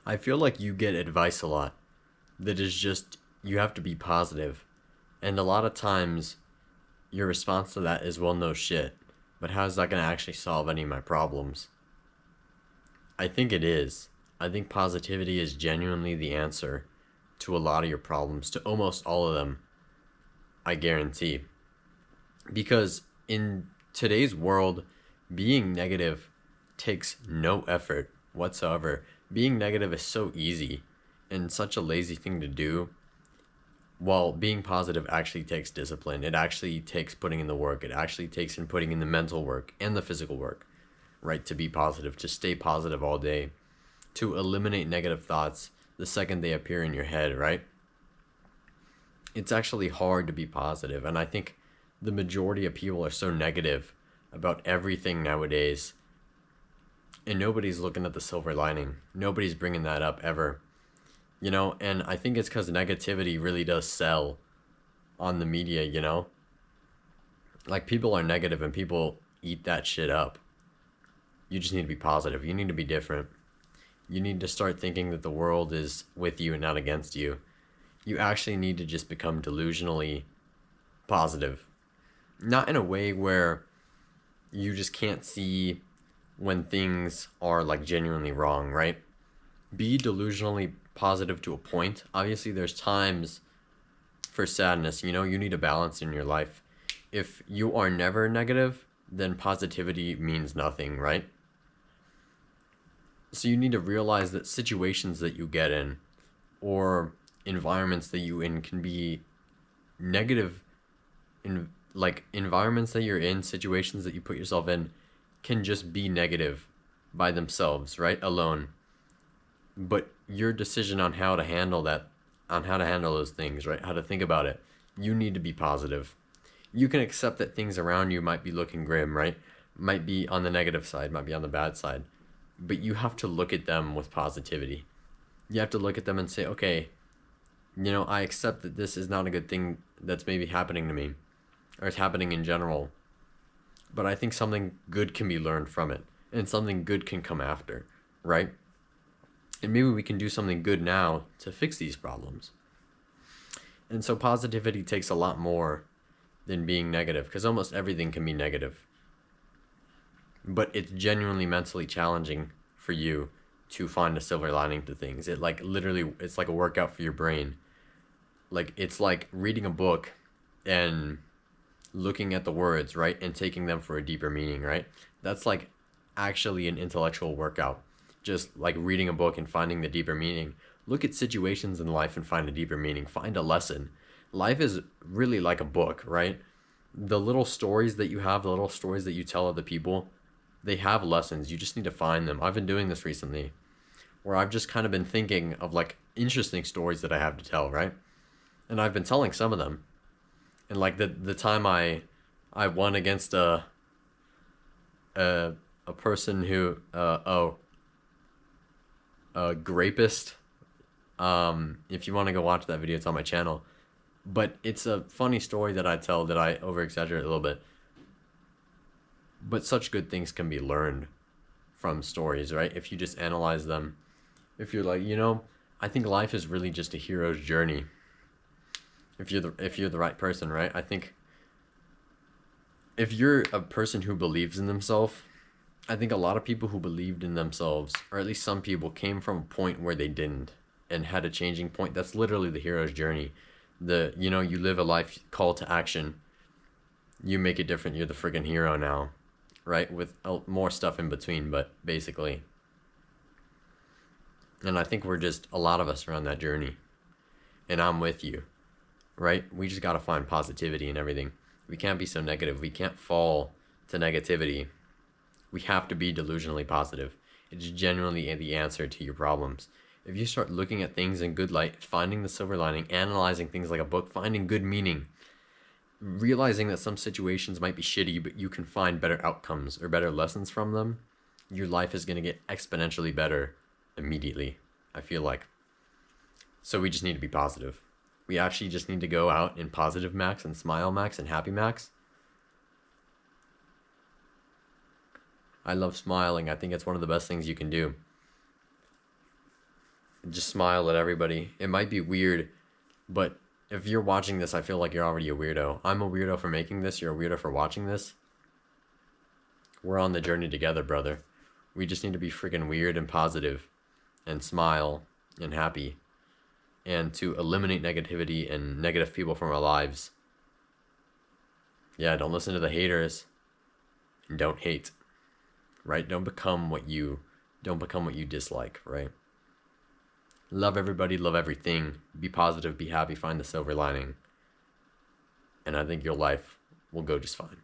I feel like you get advice a lot that is just you have to be positive. And a lot of times your response to that is, well, no shit. But how's that going to actually solve any of my problems? I think it is. I think positivity is genuinely the answer to a lot of your problems, to almost all of them, I guarantee. Because in today's world, being negative takes no effort whatsoever. Being negative is so easy and such a lazy thing to do, while being positive actually takes discipline. It actually takes putting in the work. It actually takes in putting in the mental work and the physical work, right? To be positive, to stay positive all day, to eliminate negative thoughts the second they appear in your head, right? It's actually hard to be positive. And I think the majority of people are so negative about everything nowadays. And nobody's looking at the silver lining. Nobody's bringing that up ever. You know, and I think it's because negativity really does sell on the media, you know? Like, people are negative and people eat that shit up. You just need to be positive. You need to be different. You need to start thinking that the world is with you and not against you. You actually need to just become delusionally positive. Not in a way where you just can't see when things are like genuinely wrong, right? Be delusionally positive to a point. Obviously, there's times for sadness. You know, you need a balance in your life. If you are never negative, then positivity means nothing, right? So you need to realize that situations that you get in or environments that you in can be negative. In like environments that you're in, situations that you put yourself in can just be negative by themselves, right? Alone. But your decision on how to handle that, on how to handle those things, right? How to think about it. You need to be positive. You can accept that things around you might be looking grim, right? Might be on the negative side, might be on the bad side. But you have to look at them with positivity. You have to look at them and say, okay, you know, I accept that this is not a good thing that's maybe happening to me, or it's happening in general. But I think something good can be learned from it, and something good can come after, right? And maybe we can do something good now to fix these problems. And so positivity takes a lot more than being negative, because almost everything can be negative. But it's genuinely mentally challenging for you to find a silver lining to things. It like literally, it's like a workout for your brain. Like, it's like reading a book and looking at the words, right? And taking them for a deeper meaning, right? That's like actually an intellectual workout. Just like reading a book and finding the deeper meaning. Look at situations in life and find a deeper meaning. Find a lesson. Life is really like a book, right? The little stories that you have, the little stories that you tell other people, they have lessons. You just need to find them. I've been doing this recently where I've just kind of been thinking of like interesting stories that I have to tell, right? And I've been telling some of them. And like the time I won against a person who a grapist. If you want to go watch that video, it's on my channel. But it's a funny story that I tell that I over exaggerate a little bit. But such good things can be learned from stories, right? If you just analyze them. If you're like, you know, I think life is really just a hero's journey. If you're the right person, right? I think if you're a person who believes in themselves, I think a lot of people who believed in themselves, or at least some people, came from a point where they didn't and had a changing point. That's literally the hero's journey. You know, you live a life call to action. You make it different. You're the friggin' hero now, right? With more stuff in between, but basically. And I think we're just, a lot of us are on that journey. And I'm with you, right? We just got to find positivity in everything. We can't be so negative. We can't fall to negativity. We have to be delusionally positive. It's genuinely the answer to your problems. If you start looking at things in good light, finding the silver lining, analyzing things like a book, finding good meaning, realizing that some situations might be shitty, but you can find better outcomes or better lessons from them, your life is going to get exponentially better immediately, I feel like. So we just need to be positive. We actually just need to go out in positive max and smile max and happy max. I love smiling. I think it's one of the best things you can do. Just smile at everybody. It might be weird, but if you're watching this, I feel like you're already a weirdo. I'm a weirdo for making this. You're a weirdo for watching this. We're on the journey together, brother. We just need to be freaking weird and positive and smile and happy and to eliminate negativity and negative people from our lives. Yeah, don't listen to the haters and don't hate, right? Don't become what you dislike, right? Love everybody, love everything. Be positive, be happy, find the silver lining. And I think your life will go just fine.